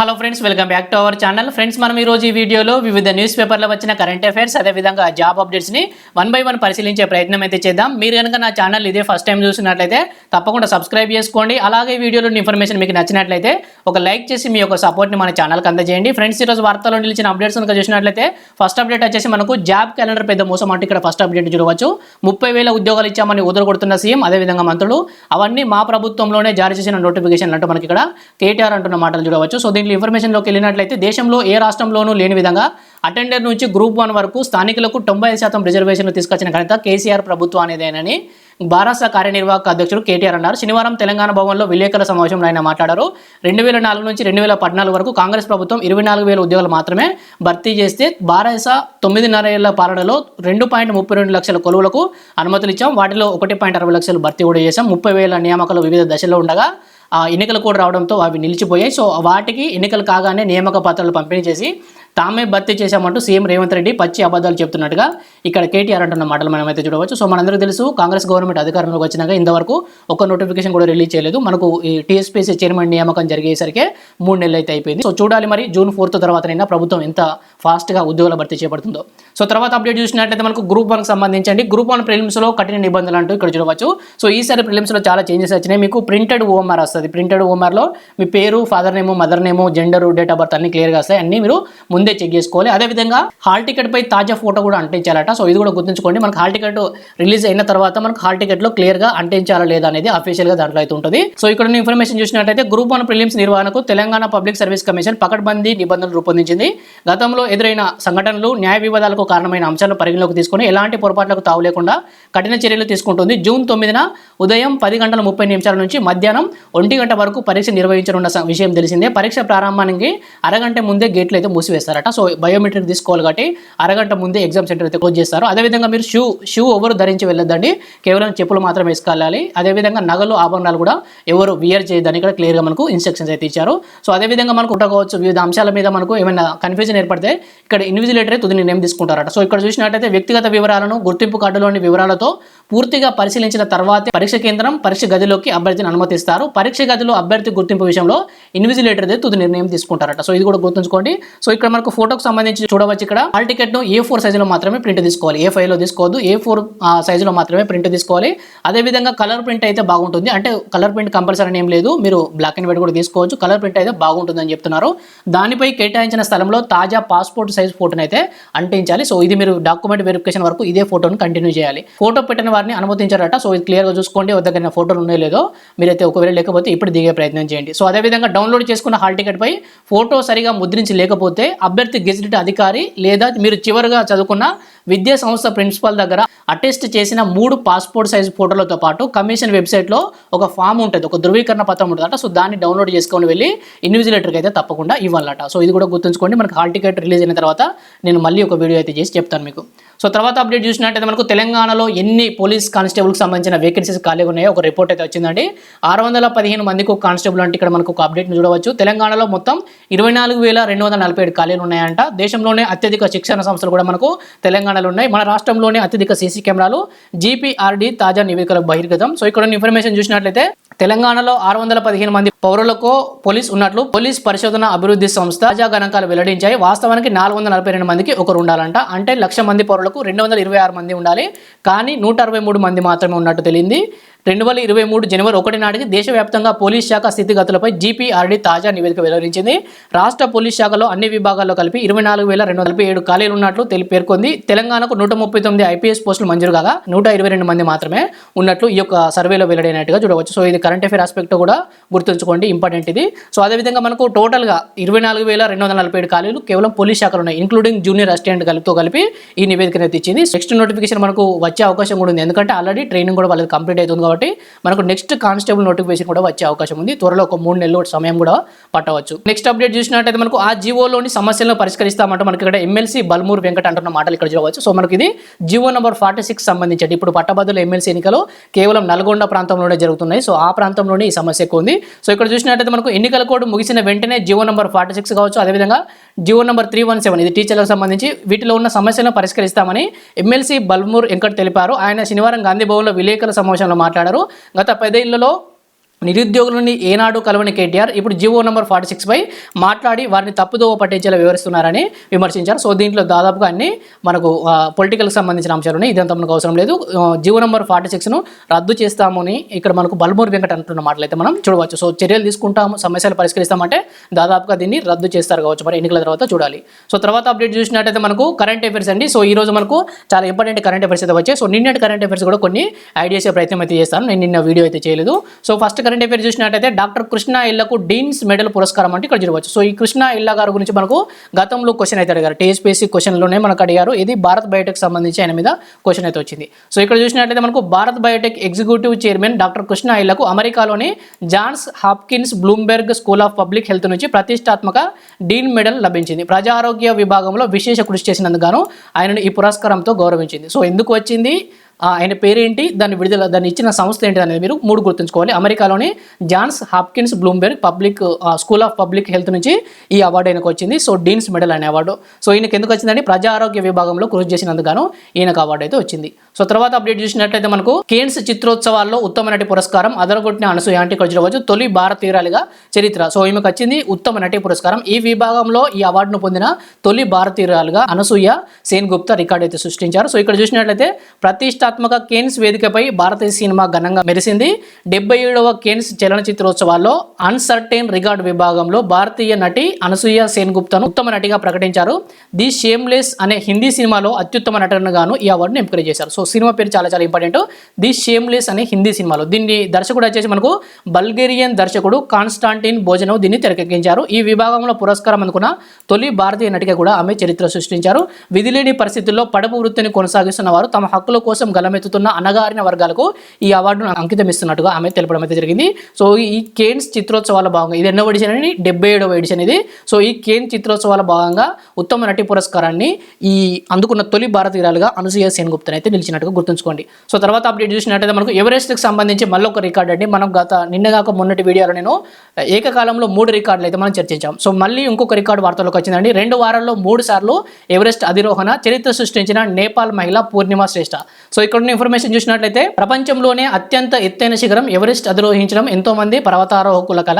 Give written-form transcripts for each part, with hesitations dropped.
Hello friends, welcome back to our channel. Friends, మనం ఈ రోజు ఈ వీడియోలో వివిధ న్యూస్ పేపర్లో వచ్చిన కరెంట్ అఫైర్స్ అదేవిధంగా జాబ్ అప్డేట్స్ని 1 by 1 పరిశీలించే ప్రయత్నం అయితే చేద్దాం. మీరు కనుక నా ఛానల్ ఇదే ఫస్ట్ టైం చూసినట్లయితే తప్పకుండా సబ్స్క్రైబ్ చేసుకోండి. అలాగే వీడియోలోని ఇన్ఫర్మేషన్ మీకు నచ్చినట్లయితే ఒక లైక్ చేసి మీ యొక్క సపోర్ట్ని మన ఛానల్కి అందజేయండి. ఫ్రెండ్స్, ఈరోజు వార్తల్లో నిలిచిన అప్డేట్స్ కనుక చూసినట్లయితే ఫస్ట్ అప్డేట్ వచ్చేసి మనకు జాబ్ క్యాలెండర్ పెద్ద మోసం అంటే ఇక్కడ ఫస్ట్ అప్డేట్ చూడవచ్చు. 30,000 ఉద్యోగాలు ఇచ్చామని ఉదరగొడుతున్న సీఎం అదేవిధంగా మంత్రులు అవన్నీ మా ప్రభుత్వంలోనే జారీ చేసిన నోటిఫికేషన్ అంటూ మనకి ఇక్కడ కేటీఆర్ అంటున్న మాటలు చూడవచ్చు. సో దీంట్లో ఇన్ఫర్మేషన్లోకి వెళ్ళినట్లయితే దేశంలో ఏ రాష్ట్రంలోనూ లేని విధంగా అటెండర్ నుంచి గ్రూప్ 1 వరకు స్థానికులకు 95% రిజర్వేషన్లు తీసుకొచ్చిన ఘనత కేసీఆర్ ప్రభుత్వం అనేదేనని భారత కార్యనిర్వాహక అధ్యక్షుడు కేటీఆర్ అన్నారు. శనివారం తెలంగాణ భవన్లో విలేకరుల సమావేశంలో ఆయన మాట్లాడారు. 2004 నుంచి 2014 వరకు కాంగ్రెస్ ప్రభుత్వం 24,000 ఉద్యోగాలు మాత్రమే భర్తీ చేస్తే భారత 9.5 ఏళ్ల పాలనలో 2.32 లక్షల కొలువులకు అనుమతులు ఇచ్చాం. వాటిలో 1.60 లక్షలు భర్తీ కూడా చేశాం. 30,000 నియామకాలు వివిధ దశల్లో ఉండగా ఎన్నికలు కూడా రావడంతో అవి నిలిచిపోయాయి. సో వాటికి ఎన్నికలు కాగానే నియామక పత్రాలు పంపిణీ చేసి తామే భర్తీ చేశామంటూ సీఎం రేవంత్ రెడ్డి పచ్చి అబద్ధాలు చెప్తున్నట్టుగా ఇక్కడ కేటీఆర్ అంటున్న మాటలు మనమైతే చూడవచ్చు. సో మనందరికీ తెలుసు, కాంగ్రెస్ గవర్నమెంట్ అధికారంలోకి వచ్చినాక ఇంతవరకు ఒక నోటిఫికేషన్ కూడా రిలీజ్ చేయలేదు. మనకు ఈ టీఎస్పీసీ చైర్మన్ నియామకం జరిగేసరికి 3 నెలలు అయితే అయిపోయింది. సో చూడాలి మరి జూన్ 4th తర్వాతనైనా ప్రభుత్వం ఎంత ఫాస్ట్గా ఉద్యోగాల భర్తీ చేపడుతుందో. సో తర్వాత అప్డేట్ చూసినట్లయితే మనకు గ్రూప్ 1కి సంబంధించి గ్రూప్ 1 ప్రిలిమ్స్లో కఠిన నిబంధనలు అంటూ ఇక్కడ చూడవచ్చు. సో ఈసారి ప్రిలిమ్స్లో చాలా చేంజెస్ వచ్చినాయి. మీకు ప్రింటెడ్ ఓఎంఆర్ వస్తుంది. ప్రింటెడ్ ఓఎంఆర్లో మీ పేరు, father name, mother name, gender, date of birth అన్ని క్లియర్గా వస్తాయి. అన్ని మీరు ముందే చెక్ చేసుకోవాలి. అదేవిధంగా హాల్ టికెట్ పై తాజా ఫోటో కూడా అంటించాలట. సో ఇది కూడా గుర్తుంచుకోండి. మనకు హాల్ టికెట్ రిలీజ్ అయిన తర్వాత మనకు హాల్ టికెట్ లో క్లియర్ గా అంటించాలా లేదా అనేది అఫీషియల్ గా దాంట్లో అయితే ఉంటుంది. సో ఇక్కడ ఇన్ఫర్మేషన్ చూసినట్లయితే గ్రూప్ 1 ప్రిలిమ్స్ నిర్వహణకు తెలంగాణ పబ్లిక్ సర్వీస్ కమిషన్ పకడ్బందీ నిబంధనలు రూపొందించింది. గతంలో ఎదురైన సంఘటనలు, న్యాయ వివాదాలకు కారణమైన అంశాలను పరిగణలోకి తీసుకుని ఎలాంటి పొరపాట్లకు తావు లేకుండా కఠిన చర్యలు తీసుకుంటుంది. జూన్ 9న ఉదయం 10:30 నుంచి మధ్యాహ్నం 1 గంట వరకు పరీక్ష నిర్వహించనున్న విషయం తెలిసిందే. పరీక్ష ప్రారంభానికి అరగంట ముందే గేట్లు అయితే మూసివేస్తారట. సో బయోమెట్రిక్ తీసుకోవాలి కాబట్టి అరగంట ముందే ఎగ్జామ్ సెంటర్ అయితే క్లోజ్ చేస్తారు. అదేవిధంగా మీరు షూ ఎవరు ధరించి వెళ్ళొద్దండి, కేవలం చెప్పులు మాత్రం వేసుకోవాలి. అదేవిధంగా నగలు, ఆభరణాలు కూడా ఎవరు వియర్ చేయదని ఇక్కడ క్లియర్గా మనకు ఇన్స్ట్రక్షన్స్ అయితే ఇచ్చారు. సో అదేవిధంగా మనకు ఉండవచ్చు వివిధ అంశాల మీద మనకు ఏమైనా కన్ఫ్యూజన్ ఏర్పడితే ఇక్కడ ఇన్విజిలేటర్ తుది నిర్ణయం తీసుకుంటారట. సో ఇక్కడ చూసినట్టయితే వ్యక్తిగత వివరాలను, గుర్తింపు కార్డులోని వివరాలతో పూర్తిగా పరిశీలించిన తర్వాతే పరీక్ష కేంద్రం, పరీక్ష గదిలోకి అభ్యర్థిని అనుమతిస్తారు. పరీక్ష గదిలో అభ్యర్థి గుర్తింపు విషయంలో ఇన్విజిలేటర్ తుది నిర్ణయం తీసుకుంటారట. సో ఇది కూడా గుర్తుంచుకోండి. సో ఇక్కడ మనకు ఫోటోకు సంబంధించి చూడవచ్చు. ఇక్కడ హాల్ టికెట్ ను A4 సైజులో మాత్రమే ప్రింట్ తీసుకోవాలి. A5 లో తీసుకోవద్దు. A4 సైజులో మాత్రమే ప్రింట్ తీసుకోవాలి. అదేవిధంగా కలర్ ప్రింట్ అయితే బాగుంటుంది. అంటే కలర్ ప్రింట్ కంపల్సరీ అని ఏం లేదు, మీరు బ్లాక్ అండ్ వైట్ కూడా తీసుకోవచ్చు. కలర్ ప్రింట్ అయితే బాగుంటుందని చెప్తున్నారు. దానిపై కేటాయించిన స్థలంలో తాజా పాస్పోర్ట్ సైజ్ ఫోటోని అయితే అంటించాలి. సో ఇది మీరు డాక్యుమెంట్ వెరిఫికేషన్ వరకు ఇదే ఫోటోను కంటిన్యూ చేయాలి. ఫోటో పెట్టిన వారిని అనుమతించారట. సో ఇది క్లియర్గా చూసుకోండి. దగ్గర ఫోటోలు ఉన్నాయో లేదో మీరైతే ఒకవేళ లేకపోతే ఇప్పుడు దిగే ప్రయత్నం చేయండి. సో అదేవిధంగా డౌన్లోడ్ చేసుకున్న హాల్ టికెట్ పై ఫోటో సరిగా ముద్రించి లేకపోతే అభ్యర్థి గెజిటెడ్ అధికారి లేదా మీరు చివరిగా చదువుకున్న విద్యా సంస్థ ప్రిన్సిపల్ దగ్గర అటెస్ట్ చేసిన 3 పాస్పోర్ట్ సైజ్ ఫోటోలతో పాటు కమిషన్ వెబ్సైట్లో ఒక ఫామ్ ఉంటుంది, ఒక ధృవీకరణ పత్రం ఉంటుందట. సో దాన్ని డౌన్లోడ్ చేసుకొని వెళ్ళి ఇన్విజిలేటర్కి అయితే తప్పకుండా ఇవ్వాలట. సో ఇది కూడా గుర్తుంచుకోండి. మనకు హాల్ టికెట్ రిలీజ్ అయిన తర్వాత నేను మళ్ళీ ఒక వీడియో అయితే చేసి చెప్తాను మీకు. సో తర్వాత అప్డేట్ చూసినట్టయితే మనకు తెలంగాణలో ఎన్ని పోలీస్ కానిస్టేబుల్కి సంబంధించిన వేకెన్సీస్ ఖాళీగా ఉన్నాయో ఒక రిపోర్ట్ అయితే వచ్చిందండి. 615 మందికి ఒక కానిస్టేబుల్ అంటే ఇక్కడ మనకు ఒక అప్డేట్ని చూడవచ్చు. తెలంగాణలో మొత్తం 24,247 ఖాళీలు ఉన్నాయంట. దేశంలోనే అత్యధిక శిక్షణ సంస్థలు కూడా మనకు తెలంగాణలో ఉన్నాయి. మన రాష్ట్రంలోనే అత్యధిక సీసీ కెమెరాలు GPRD తాజా నివేదికల బహిర్గతం. సో ఇక్కడ ఇన్ఫర్మేషన్ చూసినట్లయితే తెలంగాణలో 615 మంది పౌరులకు పోలీస్ ఉన్నట్లు పోలీస్ పరిశోధన అభివృద్ధి సంస్థ తాజా గణాంకాలు వెల్లడించాయి. వాస్తవానికి 442 మందికి ఒకరు ఉండాలంట. అంటే 1,00,000 మంది పౌరులకు 226 మంది ఉండాలి. కానీ 163 మంది మాత్రమే ఉన్నట్టు తెలియంది. 2023 జనవరి 1 నాటికి దేశవ్యాప్తంగా పోలీస్ శాఖ స్థితిగతులపై GPRD తాజా నివేదిక వెల్లడించింది. రాష్ట్ర పోలీస్ శాఖలో అన్ని విభాగాల్లో కలిపి 24,247 ఖాళీలు ఉన్నట్లు పేర్కొంది. తెలంగాణకు 139 IPS పోస్టులు మంజూరు కాగా 122 మంది మాత్రమే ఉన్నట్లు ఈ యొక్క సర్వేలో వెల్లడైనట్టుగా చూడవచ్చు. సో ఇది కరెంట్ అఫేర్ ఆస్పెక్ట్ కూడా గుర్తుంచుకోండి, ఇంపార్టెంట్ ఇది. సో అదేవిధంగా మనకు టోటల్గా 24,247 ఖాళీలు కేవలం పోలీస్ శాఖలో ఉన్నాయి, ఇంక్లూడింగ్ జూనియర్ అసిస్టెంట్ కలిపి ఈ నివేదికను ఇచ్చింది. నెక్స్ట్ నోటిఫికేషన్ మనకు వచ్చే అవకాశం కూడా ఉంది, ఎందుకంటే ఆల్రెడీ ట్రైనింగ్ కూడా వాళ్ళకి కంప్లీట్ అవుతుంది కాబట్టి మనకు నెక్స్ట్ కానిస్టేబుల్ నోటిఫికేషన్ కూడా వచ్చే అవకాశం ఉంది. త్వరలో ఒక 3 నెలల సమయం కూడా పట్టవచ్చు. నెక్స్ట్ అప్డేట్ చూసినట్టయితే మనకు ఆ జీవోలోని సమస్యలను పరిష్కరిస్తామంటే మనకి ఇక్కడ ఎమ్మెల్సీ బల్మూర్ వెంకట్ అంటున్న మాటలు ఇక్కడ చూడవచ్చు. సో మనకి ఇది జీవో నెంబర్ 46 సంబంధించి ఇప్పుడు పట్టభద్రుల ఎమ్మెల్సీ ఎన్నికలు కేవలం నల్గొండ ప్రాంతంలోనే జరుగుతున్నాయి. సో ఆ ప్రాంతంలోనే ఈ సమస్య ఎక్కువ ఉంది. సో ఇక్కడ చూసినట్టయితే మనకు ఎన్నికల కోడ్ ముగిసిన వెంటనే జీవో నెంబర్ 46 కావచ్చు, అదేవిధంగా జీవో నెంబర్ 317 ఇది టీచర్లకు సంబంధించి వీటిలో ఉన్న సమస్యలను పరిష్కరిస్తామని ఎమ్మెల్సీ బల్మూర్ వెంకట్ తెలిపారు. ఆయన శనివారం గాంధీ భవన్లో విలేకరుల సమావేశంలో మాట్లాడారు. గత 10 ఏళ్లలో నిరుద్యోగులని ఏనాడు కలవని కేటీఆర్ ఇప్పుడు జీవో నెంబర్ 46 పై మాట్లాడి వారిని తప్పుదోవ పట్టించేలా వివరిస్తున్నారని విమర్శించారు. సో దీంట్లో దాదాపుగా అన్ని మనకు పొలిటికల్కి సంబంధించిన అంశాలు ఉన్నాయి. ఇదంతా మనకు అవసరం లేదు. జీవో నెంబర్ 46ను రద్దు చేస్తామని ఇక్కడ మనకు బల్మూరి వెంకట అంటున్న మాటలు అయితే మనం చూడవచ్చు. సో చర్యలు తీసుకుంటాము, సమస్యలు పరిష్కరిస్తామంటే దాదాపుగా దీన్ని రద్దు చేస్తారు కావచ్చు, మరి ఎన్నికల తర్వాత చూడాలి. సో తర్వాత అప్డేట్ చూసినట్టయితే మనకు కరెంట్ అఫైర్స్ అండి. సో ఈ రోజు మనకు చాలా ఇంపార్టెంట్ కరెంట్ అఫైర్స్ అయితే వచ్చాయి. సో నిన్నటి కరెంట్ అఫైర్స్ కూడా కొన్ని యాడ్ చేసే ప్రయత్నం అయితే చేస్తాను. నేను నిన్న వీడియో అయితే చేయలేదు. సో ఫస్ట్ కరెంట్ అఫైర్ చూసినట్టయితే డాక్టర్ కృష్ణ ఇళ్లకు డీన్స్ మెడల్ పురస్కారం అంటే ఇక్కడ చూడవచ్చు. సో ఈ కృష్ణ ఇళ్ళ గారి గురించి మనకు గతంలో క్వశ్చన్ అయితే అడిగారు, టీఎస్పీఎస్సీ క్వశ్చన్లోనే మనకు అడిగారు. ఇది భారత్ బయోటెక్ సంబంధించి ఆయన మీద క్వశ్చన్ అయితే వచ్చింది. సో ఇక్కడ చూసినట్లయితే మనకు Bharat Biotech executive chairman doctor Krishna ఇళ్లకు అమెరికాలోని Johns Hopkins Bloomberg school of public health నుంచి ప్రతిష్టాత్మక డీన్ మెడల్ లభించింది. ప్రజా ఆరోగ్య విభాగంలో విశేష కృషి చేసినందుకు గాను ఆయనను ఈ పురస్కారంతో గౌరవించింది. సో ఎందుకు వచ్చింది, ఆయన పేరేంటి, దాన్ని ఇచ్చిన సంస్థ ఏంటి అనేది మీరు 3 గుర్తుంచుకోవాలి. అమెరికాలోని Johns Hopkins Bloomberg school of public health నుంచి ఈ అవార్డు ఆయనకు వచ్చింది. సో డీన్స్ మెడల్ అనే అవార్డు. సో ఈయనకు ఎందుకు వచ్చిందంటే ప్రజా ఆరోగ్య విభాగంలో కృషి చేసినందుకు గాను ఈయనకు అవార్డు అయితే వచ్చింది. సో తర్వాత అప్డేట్ చూసినట్లయితే మనకు కేన్స్ చిత్రోత్సవాల్లో ఉత్తమ నటి పురస్కారం అదరగొట్టిన అనసూయ అంటే ఇక్కడ చూడవచ్చు. తొలి భారతీయురాలిగా చరిత్ర. సో ఈమెకు వచ్చింది ఉత్తమ నటి పురస్కారం. ఈ విభాగంలో ఈ అవార్డును పొందిన తొలి భారతీయురాలుగా అనసూయ సేన్ గుప్తా రికార్డు అయితే సృష్టించారు. సో ఇక్కడ చూసినట్లయితే ప్రతిష్టాత్మక కేన్స్ వేదికపై భారతీయ సినిమా ఘనంగా మెరిసింది. 77వ కేన్స్ చలనచిత్రోత్సవాల్లో అన్సర్టైన్ రికార్డు విభాగంలో భారతీయ నటి అనసూయ సేన్ గుప్తాను ఉత్తమ నటిగా ప్రకటించారు. ది షేమ్లెస్ అనే హిందీ సినిమాలో అత్యుత్తమ నటనగాను గాను ఈ అవార్డును ఎంపిక చేశారు. సో సినిమా పేరు చాలా చాలా ఇంపార్టెంట్. ది షేమ్లెస్ అనే హిందీ సినిమాలో దీన్ని దర్శకుడు వచ్చేసి మనకు బల్గేరియన్ దర్శకుడు కాన్స్టాంటిన్ భోజనవ్ దీన్ని తెరకెక్కించారు. ఈ విభాగంలో పురస్కారం అందుకున్న తొలి భారతీయ నటిగా కూడా ఆమె చరిత్ర సృష్టించారు. విధిలేని పరిస్థితుల్లో పడపు వృత్తిని కొనసాగిస్తున్న వారు తమ హక్కుల కోసం గలమెత్తుతున్న అణగారిన వర్గాలకు ఈ అవార్డును అంకితం ఇస్తున్నట్టుగా ఆమె తెలపడం అయితే జరిగింది. సో ఈ కేన్స్ చిత్రోత్సవాల భాగంగా ఇది ఎన్నో ఎడిషన్ అని 77వ ఎడిషన్ ఇది. సో ఈ కేన్స్ చిత్రోత్సవాల భాగంగా ఉత్తమ నటి పురస్కారాన్ని ఈ అందుకున్న తొలి భారతీయురాలుగా అనసూయ సేన్ గుప్తా అయితే నిలిచినట్టుగా గుర్తుంచుకోండి. సో తర్వాత అప్డేట్ చూసినట్టయితే మనకు ఎవరెస్ట్కి సంబంధించి మళ్ళీ ఒక రికార్డ్ అండి. మనం నిన్నగాక మొన్నటి వీడియోలో నేను ఏకకాలంలో 3 రికార్డులు అయితే మనం చర్చించాం. సో మళ్ళీ ఇంకొక రికార్డు వార్తలోకి వచ్చిందండి. 2 వారాల్లో 3 సార్లు ఎవరెస్ట్ అధిరోహణ చరిత్ర సృష్టించిన నేపాల్ మహిళ పూర్ణిమ శ్రేష్ఠ. సో ఇక్కడ ఇన్ఫర్మేషన్ చూసినట్లయితే ప్రపంచంలోనే అత్యంత ఎత్తైన శిఖరం ఎవరెస్ట్ అధిరోహించడం ఎంతో మంది పర్వతారోహకుల కల.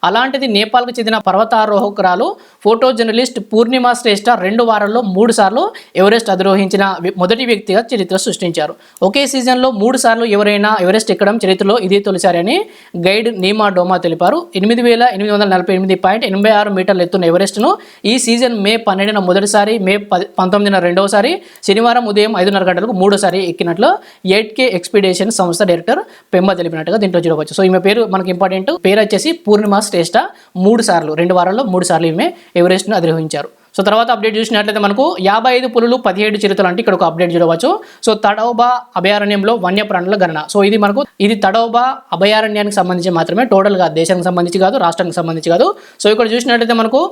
అలాంటిది నేపాల్కు చెందిన పర్వతారోహకురాలు ఫోటో జర్నలిస్ట్ పూర్ణిమ శ్రేష్ఠ 2 వారాల్లో 3 సార్లు ఎవరెస్ట్ అధిరోహించిన మొదటి వ్యక్తిగా చరిత్ర సృష్టించారు. ఒకే సీజన్లో 3 సార్లు ఎవరైనా ఎవరెస్ట్ ఎక్కడం చరిత్రలో ఇదే తొలిసారి అని గైడ్ నీమా డోమా తెలిపారు. 8848.86 మీటర్లు ఎత్తున్న ఎవరెస్ట్ను ఈ సీజన్ మే 12న మొదటిసారి, మే 19న రెండవసారి, శనివారం ఉదయం 5:30 గంటలకు మూడోసారి ఎక్కినట్లు 8K ఎక్స్పీడిషన్ సంస్థ డైరెక్టర్ పెంబ తెలిపినట్టుగా దీంట్లో చూడవచ్చు. సో ఈమె పేరు మనకి ఇంపార్టెంట్. పేరు వచ్చేసి పూర్ణిమ శ్రేష్ఠ. 3 సార్లు 2 వారాల్లో 3 సార్లు ఈమె ఎవరెస్ట్ను అధిరోహించారు. సో తర్వాత అప్డేట్ చూసినట్లయితే మనకు 55 పులులు 17 చిరుతలు అంటే ఇక్కడ ఒక అప్డేట్ చూడవచ్చు. సో తడోబా అభయారణ్యంలో వన్యప్రాణుల గణన. సో ఇది తడోబా అభయారణ్యానికి సంబంధించి మాత్రమే, టోటల్గా దేశానికి సంబంధించి కాదు, రాష్ట్రానికి సంబంధించి కాదు. సో ఇక్కడ చూసినట్లయితే మనకు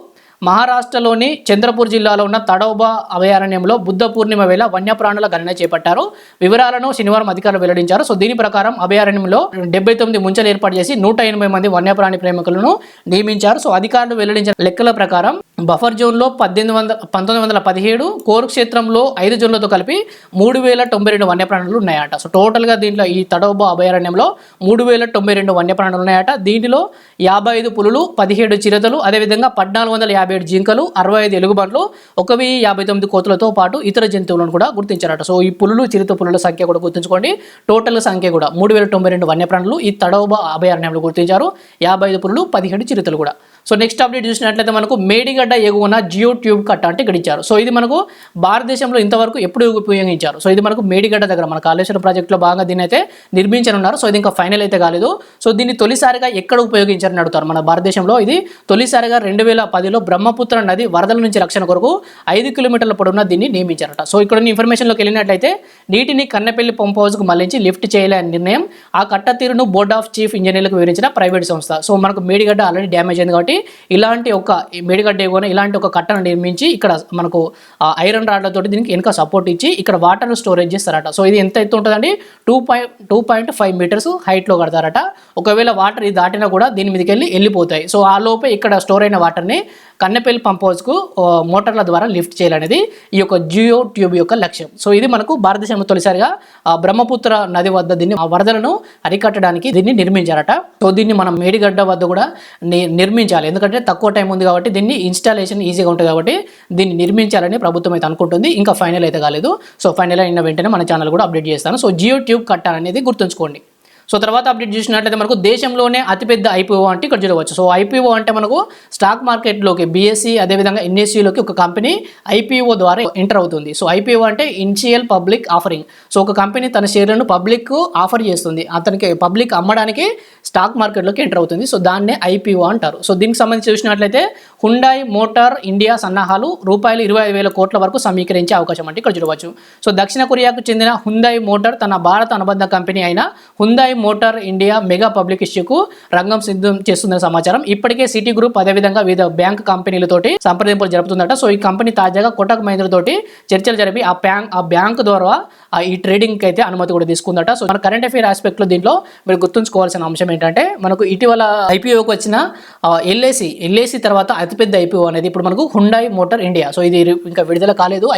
మహారాష్ట్రలోని చంద్రపూర్ జిల్లాలో ఉన్న తడోబా అభయారణ్యంలో బుద్ధ పూర్ణిమ వేళ వన్యప్రాణుల గణన చేపట్టారు. వివరాలను శనివారం అధికారులు వెల్లడించారు. సో దీని ప్రకారం అభయారణ్యంలో 79 ముంచలు ఏర్పాటు చేసి 180 మంది వన్యప్రాణి ప్రేమికులను నియమించారు. సో అధికారులు వెల్లడించిన లెక్కల ప్రకారం బఫర్ జోన్లో 1917, కోర్ క్షేత్రంలో 5 జోన్లతో కలిపి 3092 వన్యప్రాణులు ఉన్నాయట. సో టోటల్గా దీంట్లో ఈ తడోబా అభయారణ్యంలో 3092 వన్యప్రాణులు ఉన్నాయట. దీంట్లో 55 పులులు, 17 చిరుతలు, అదేవిధంగా 1457 జింకలు, 65 ఎలుగుబంట్లు, 1059 కోతులతో పాటు ఇతర జంతువులను కూడా గుర్తించారట. సో ఈ పులులు, చిరుత పులుల సంఖ్య కూడా గుర్తుంచుకోండి. టోటల్ సంఖ్య కూడా 3092 వన్యప్రాణులు ఈ తడోబా అభయారణ్యంలో గుర్తించారు. 55 పులులు, 17 చిరుతలు కూడా. సో నెక్స్ట్ అప్డేట్ చూసినట్లయితే మనకు మేడిగడ్డ ఎగువన జియో ట్యూబ్ కట్ట అంటే ఇక్కడ ఇచ్చారు. సో ఇది మనకు భారతదేశంలో ఇంతవరకు ఎప్పుడు ఉపయోగించారు. సో ఇది మనకు మేడిగడ్డ దగ్గర మన కాళేశ్వరం ప్రాజెక్టులో భాగంగా దీన్ని అయితే నిర్మించనున్నారు. సో ఇది ఇంకా ఫైనల్ అయితే కాలేదు. సో దీన్ని తొలిసారిగా ఎక్కడ ఉపయోగించారని అడుగుతారు. మన భారతదేశంలో ఇది తొలిసారిగా 2010లో బ్రహ్మపుత్ర నది వరదల నుంచి రక్షణ కొరకు 5 కిలోమీటర్ల పొడవున దీన్ని నియమించారట. సో ఇక్కడ ఇన్ఫర్మేషన్లోకి వెళ్ళినట్లయితే నీటిని కన్నెపల్లి పంప్ హౌస్కు మళ్లించి లిఫ్ట్ చేయాలనే నిర్ణయం ఆ కట్ట తీరును బోర్డ్ ఆఫ్ చీఫ్ ఇంజనీర్లకు వివరించిన ప్రైవేట్ సంస్థ. సో మనకు మేడిగడ్డ ఆల్రెడీ డ్యామేజ్ అయింది కాబట్టి ఇలాంటి ఒక మేడిగడ్డ ఎగువన ఇలాంటి ఒక కట్టను నిర్మించి ఇక్కడ మనకు ఐరన్ రాడ్లతో దీనికి వెనుక సపోర్ట్ ఇచ్చి ఇక్కడ వాటర్ స్టోరేజ్ చేస్తారట. సో ఇది ఎంత ఎత్తు ఉంటుందండి, 2.5 మీటర్స్ హైట్లో కడతారట. ఒకవేళ వాటర్ ఇది దాటినా కూడా దీని మీదకి వెళ్ళిపోతాయి. సో ఆ లోపే ఇక్కడ స్టోర్ అయిన వాటర్ని కన్నెపల్లి పంప్ హౌస్కు మోటార్ల ద్వారా లిఫ్ట్ చేయాలనేది ఈ యొక్క జియో ట్యూబ్ యొక్క లక్ష్యం. సో ఇది మనకు భారతదేశంలో తొలిసారిగా బ్రహ్మపుత్ర నది వద్ద దీన్ని ఆ వరదలను అరికట్టడానికి దీన్ని నిర్మించారట. సో దీన్ని మనం మేడిగడ్డ వద్ద కూడా నిర్మించాలి, ఎందుకంటే తక్కువ టైం ఉంది కాబట్టి దీన్ని ఇన్స్టాలేషన్ ఈజీగా ఉంటుంది కాబట్టి దీన్ని నిర్మించాలని ప్రభుత్వం అయితే అనుకుంటుంది. ఇంకా ఫైనల్ అయితే కాలేదు. సో ఫైనల్ అయిన వెంటనే మన ఛానల్ కూడా అప్డేట్ చేస్తాను. సో జియో ట్యూబ్ కట్టాలనేది గుర్తుంచుకోండి. సో తర్వాత అప్డేట్ చూసినట్లయితే మనకు దేశంలోనే అతిపెద్ద ఐపీఓ అంటే ఇక్కడ చూడవచ్చు. సో ఐపీఓ అంటే మనకు స్టాక్ మార్కెట్లోకి బీఎస్సీ అదేవిధంగా ఎన్ఎస్సీలోకి ఒక కంపెనీ ఐపీఓ ద్వారా ఎంటర్ అవుతుంది. సో ఐపీఓ అంటే ఇనిషియల్ పబ్లిక్ ఆఫరింగ్. సో ఒక కంపెనీ తన షేర్లను పబ్లిక్ ఆఫర్ చేస్తుంది, అతనికి పబ్లిక్ అమ్మడానికి స్టాక్ మార్కెట్లోకి ఎంటర్ అవుతుంది. సో దాన్నే ఐపీఓ అంటారు. సో దీనికి సంబంధించి చూసినట్లయితే హుండాయ్ మోటార్ ఇండియా సన్నాహాలు రూపాయలు 25,000 కోట్ల వరకు సమీకరించే అవకాశం అంటే ఇక్కడ చూడవచ్చు. సో దక్షిణ కొరియాకు చెందిన హుండాయ్ మోటార్ తన భారత అనుబంధ కంపెనీ అయిన Hyundai motor India mega public ఇష్యూకు రంగం సిద్ధం చేస్తుందని సమాచారం. ఇప్పటికే సిటీ గ్రూప్ అదేవిధంగా వివిధ బ్యాంక్ కంపెనీలతోటి సంప్రదింపులు జరుపుతుందట. సో ఈ కంపెనీ తాజాగా కోటక్ మహీంద్ర తోటి చర్చలు జరిపి ఆ బ్యాంక్ ద్వారా ఈ ట్రేడింగ్ అయితే అనుమతి కూడా తీసుకుందట. సో మన కరెంట్ అఫేర్ ఆస్పెక్ట్ లో దీంట్లో మీరు గుర్తుంచుకోవాల్సిన అంశం ఏంటంటే మనకు ఇటీవల ఐపీఓకి వచ్చిన ఎల్ఐసి తర్వాత అతిపెద్ద ఐపీఓ అనేది ఇప్పుడు మనకు హుండాయ్ మోటార్ ఇండియా. సో ఇది ఇంకా విడుదల కాలేదు.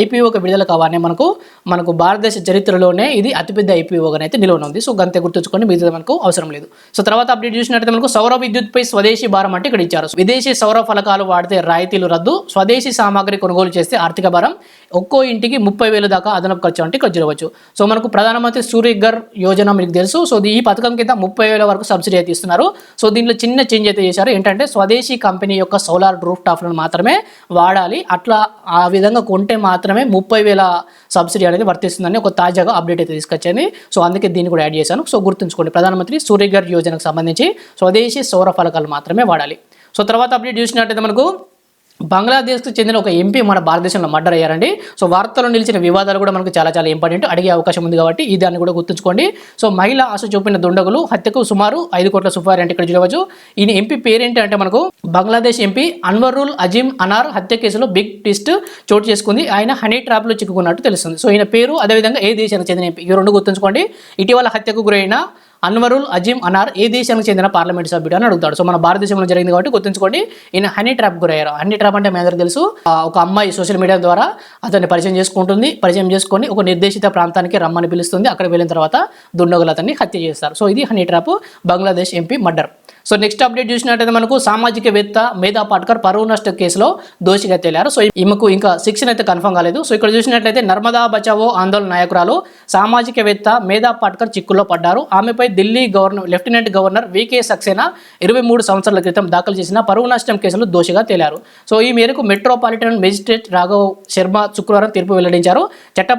ఐపీఓకి విడుదల కావాలని మనకు భారతదేశ చరిత్రలోనే ఇది అతిపెద్ద ఐపీఓగా అయితే నిలవనుంది. సో గంతే గుర్తుంచుకోండి, మిగతా మనకు అవసరం లేదు. సో తర్వాత అప్డేట్ చూసినట్లయితే మనకు సౌర విద్యుత్పై స్వదేశీ భారం అంటే ఇక్కడ ఇచ్చారు. విదేశీ సౌర ఫలకాలు వాడితే రాయితీలు రద్దు, స్వదేశీ సామాగ్రి కొనుగోలు చేస్తే ఆర్థిక భారం, ఒక్కో ఇంటికి 30,000 దాకా అదనపు ఖర్చు అంటే ఇక్కడ చూడవచ్చు. సో మనకు ప్రధానమంత్రి సూర్యఘర్ యోజన మీకు తెలుసు. సో ఈ పథకం కింద 30,000 వరకు సబ్సిడీ అయితే ఇస్తున్నారు. సో దీంట్లో చిన్న చేంజ్ అయితే చేశారు. ఏంటంటే స్వదేశీ కంపెనీ యొక్క సోలార్ రూఫ్ టాప్లను మాత్రమే వాడాలి, అట్లా ఆ విధంగా కొంటే మాత్రమే 30,000 సబ్సిడీ అనేది వర్తిస్తుందని ఒక తాజాగా అప్డేట్ అయితే తీసుకొచ్చింది. సో అందుకే దీన్ని కూడా యాడ్ చేశాను. సో గుర్తుంచుకోండి, ప్రధానమంత్రి సూర్యఘర్ యోజనకు సంబంధించి స్వదేశీ సౌర ఫలకాలు మాత్రమే వాడాలి. సో తర్వాత అప్డేట్ చూసినట్టయితే మనకు బంగ్లాదేశ్కు చెందిన ఒక ఎంపీ మన భారతదేశంలో మర్డర్ అయ్యారండి. సో వార్తల్లో నిలిచిన వివాదాలు కూడా మనకు చాలా ఇంపార్టెంట్, అడిగే అవకాశం ఉంది కాబట్టి ఈ దాన్ని కూడా గుర్తుంచుకోండి. సో మహిళ ఆశ చూపిన దుండగులు హత్యకు సుమారు 5 కోట్ల సుపారీ అంటే ఇక్కడ చూడవచ్చు. ఈయన ఎంపీ పేరేంటి అంటే మనకు బంగ్లాదేశ్ ఎంపీ అన్వరుల్ అజీమ్ అనార్ హత్య కేసులో బిగ్ ట్విస్ట్ చోటు చేసుకుంది. ఆయన హనీ ట్రాప్లో చిక్కుకున్నట్టు తెలుస్తుంది. సో ఈయన పేరు అదేవిధంగా ఏ దేశానికి చెందిన ఎంపీ, ఈ రెండు గుర్తుంచుకోండి. ఇటీవల హత్యకు గురైన అన్వరుల్ అజీమ్ అనార్ ఏ దేశానికి చెందిన పార్లమెంట్ సభ్యుడు అని అడుగుతాడు. సో మన భారతదేశంలో జరిగింది కాబట్టి గుర్తుంచుకోండి, ఈయన హనీ ట్రాప్ గురయ్యారు. హనీ ట్రాప్ అంటే మీ అందరికీ తెలుసు, ఒక అమ్మాయి సోషల్ మీడియా ద్వారా అతన్ని పరిచయం చేసుకొని ఒక నిర్దేశిత ప్రాంతానికి రమ్మని పిలుస్తుంది. అక్కడికి వెళ్ళిన తర్వాత దుండగులు అతన్ని హత్య చేస్తారు. సో ఇది honey trap, Bangladesh MP murder. So next update చూసినట్టయితే మనకు సామాజికవేత్త మేధా పాట్కర్ పరువు నష్ట కేసులో దోషిగా తేలారు. సో ఈమెకు ఇంకా శిక్షణ అయితే కన్ఫర్మ్ కాలేదు. సో ఇక్కడ చూసినట్లయితే నర్మదా బచావో ఆందోళన నాయకురాలు సామాజికవేత్త మేధా పాట్కర్ చిక్కుల్లో పడ్డారు. ఆమెపై Delhi lieutenant governor VK Saxena 23 సంవత్సరాల క్రితం దాఖలు చేసిన పరువు నష్టం కేసులో దోషిగా తేలారు. సో ఈ మేరకు మెట్రోపాలిటన్ మెజిస్ట్రేట్ రాఘవ్ శర్మ శుక్రవారం తీర్పు వెల్లడించారు. చట్ట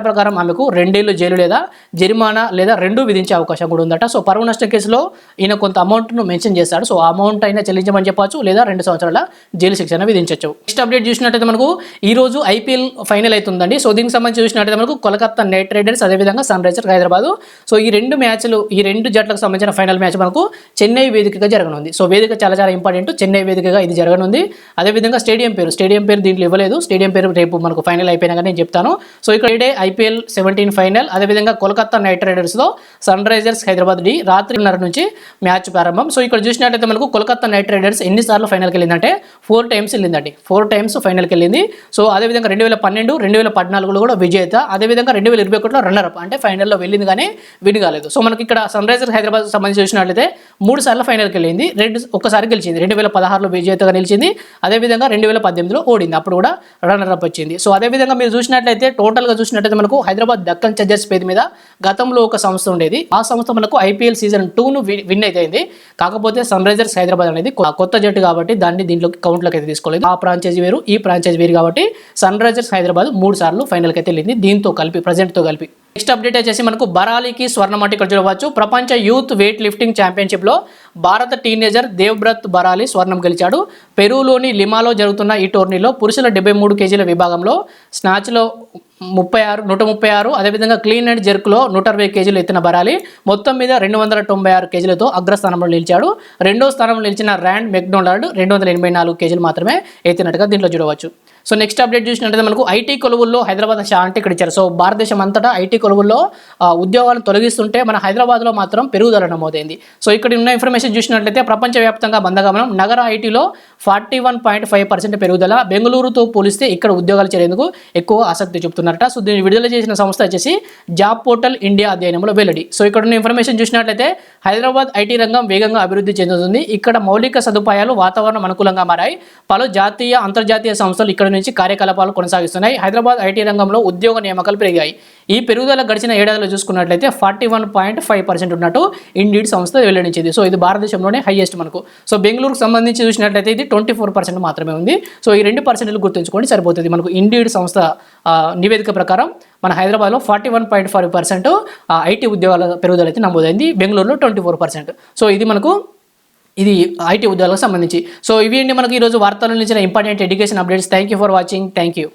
ప్రకారం ఆమెకు 2 ఏళ్లు జైలు లేదా జరిమానా లేదా 2 విధించే అవకాశం కూడా ఉందట. సో పరువు నష్టం కేసులో ఈయన కొంత అమౌంట్ను మెన్షన్ చేస్తాడు. సో ఆ అమౌంట్ అయినా చెల్లించమని చెప్పచ్చు, లేదా 2 సంవత్సరాల జైలు శిక్షణ విధించవచ్చు. నెక్స్ట్ అప్డేట్ చూసినట్టయితే మనకు ఈ రోజు ఐపీఎల్ ఫైనల్ అవుతుందండి. సో దీనికి సంబంధించి చూసినట్టయితే మనకు కోల్కతా నైట్ రైడర్స్ అదేవిధంగా సన్ రైజర్స్ హైదరాబాద్. సో ఈ రెండు జట్లకు సంబంధించిన ఫైనల్ మ్యాచ్ మనకు చెన్నై వేదికగా జరగనుంది. సో వేదిక చాలా ఇంపార్టెంట్, చెన్నై వేదికగా ఇది జరగనుంది. అదేవిధంగా స్టేడియం పేరు దీంట్లో ఇవ్వలేదు. స్టేడియం పేరు రేపు మనకు ఫైనల్ అయిపోయినా కానీ నేను చెప్తాను. సో ఇక్కడ ఐపీఎల్ 17 ఫైనల్, అదేవిధంగా కోల్కతా నైట్ రైడర్స్లో సన్ రైజర్స్ హైదరాబాద్ రాత్రి 9:30 నుంచి మ్యాచ్ ప్రారంభం. సో ఇక్కడ చూసినట్టయితే మనకు కోల్కతా నైట్ రైడర్స్ ఎన్నిసార్లు ఫైనల్కి వెళ్ళిందంటే 4 టైమ్స్ వెళ్ళిందండి. 4 టైమ్స్ ఫైనల్కి వెళ్ళింది. సో అదేవిధంగా 2012, 2014లో కూడా విజేత, అదేవిధంగా 2021లో రన్నర్ అప్ అంటే ఫైనల్లో వెళ్ళింది కానీ విన్ కాలేదు. సో మనకి ఇక్కడ సన్ రైజర్స్ హైదరాబాద్ సంబంధించి చూసినట్లయితే 3 సార్లు ఫైనల్కి వెళ్ళింది, ఒక్కసారి గెలిచింది. 2016లో విజేతగా నిలిచింది, అదేవిధంగా 2018లో ఓడింది, అప్పుడు కూడా రన్నర్ అప్ వచ్చింది. సో అదేవిధంగా మీరు చూసినట్లయితే టోటల్గా చూసినట్లయితే మనకు హైదరాబాద్ దక్కన్ చార్జర్స్ పేరు మీద గతంలో ఒక సంస్థ ఉండేది. ఆ సంస్థ మనకు ఐపీఎల్ సీజన్ 2ను విన్ అయితే అయింది. కాకపోతే సన్ రైజర్స్ హైదరాబాద్ అనేది కొత్త జట్టు కాబట్టి దాన్ని దీంట్లోకి కౌంట్లోకి అయితే తీసుకోలేదు. ఆ ఫ్రాంచైజీ వేరు, ఈ ఫ్రాంచైజీ వేరు కాబట్టి సన్ రైజర్స్ హైదరాబాద్ 3 సార్లు ఫైనల్కి అయితే వెళ్ళింది, దీంతో కలిపి ప్రజెంట్తో కలిపి. నెక్స్ట్ అప్డేట్ వచ్చేసి మనకు బరాలీకి స్వర్ణం అంటే ఇక్కడ చూడవచ్చు. ప్రపంచ యూత్ వెయిట్ లిఫ్టింగ్ ఛాంపియన్షిప్లో భారత టీనేజర్ దేవ్బ్రత్ బరాలీ స్వర్ణం గెలిచాడు. పెరూలోని లిమాలో జరుగుతున్న ఈ టోర్నీలో పురుషుల 73 కేజీల విభాగంలో స్నాచ్లో 136, అదేవిధంగా క్లీన్ అండ్ జెర్క్లో 160 కేజీలు ఎత్తిన బరాలీ మొత్తం మీద 296 కేజీలతో అగ్రస్థానంలో నిలిచాడు. రెండో స్థానంలో నిలిచిన ర్యాండ్ మెక్డొనాల్డ్ 284 కేజీలు మాత్రమే ఎత్తినట్టుగా దీంట్లో చూడవచ్చు. సో నెక్స్ట్ అప్డేట్ చూసినట్లయితే మనకు ఐటీ కొలువుల్లో హైదరాబాద్ షా అంటే ఇక్కడ ఇచ్చారు. సో భారతదేశం అంతటా ఐటీ కొలువుల్లో ఉద్యోగాలను తొలగిస్తుంటే మన హైదరాబాద్లో మాత్రం పెరుగుదల నమోదైంది. సో ఇక్కడ ఉన్న ఇన్ఫర్మేషన్ చూసినట్లయితే ప్రపంచవ్యాప్తంగా మందగమనం, నగర ఐటీలో 41.5% పెరుగుదల. బెంగళూరుతో పోలిస్తే ఇక్కడ ఉద్యోగాలు చేరేందుకు ఎక్కువ ఆసక్తి చూపుతున్నారట. సో దీన్ని విడుదల చేసిన సంస్థ వచ్చేసి జాబ్ పోర్టల్ ఇండియా అధ్యయనంలో వెల్లడి. సో ఇక్కడ ఉన్న ఇన్ఫర్మేషన్ చూసినట్లయితే హైదరాబాద్ ఐటీ రంగం వేగంగా అభివృద్ధి చెందుతుంది. ఇక్కడ మౌలిక సదుపాయాలు, వాతావరణం అనుకూలంగా మారాయి. పలు జాతీయ, అంతర్జాతీయ సంస్థలు ఇక్కడ నుంచి కార్యకలాపాలు కొనసాగిస్తున్నాయి. హైదరాబాద్ ఐటీ రంగంలో ఉద్యోగ నియామకాలు పెరిగాయి. ఈ పెరుగుదల గడిచిన ఏడాదిలో చూసుకున్నట్లయితే 41.5% ఉన్నట్టు ఇండీడ్ సంస్థ వెల్లడించింది. సో ఇది భారతదేశంలోనే హైయెస్ట్ మనకు. సో బెంగళూరుకు సంబంధించి చూసినట్లయితే ఇది 24% మాత్రమే ఉంది. సో ఈ 2% గుర్తుంచుకోండి సరిపోతుంది. మనకు ఇండీడ్ సంస్థ నివేదిక ప్రకారం మన హైదరాబాద్లో 41.5% ఐటీ ఉద్యోగాల పెరుగుదల అయితే నమోదైంది. బెంగళూరులో 24%. సో ఇది మనకు ఇది ఐటీ ఉద్యోగాలకు సంబంధించి. సో ఇవి అండి మనకు ఈరోజు వార్తల నుంచి important education updates. Thank you for watching. Thank you.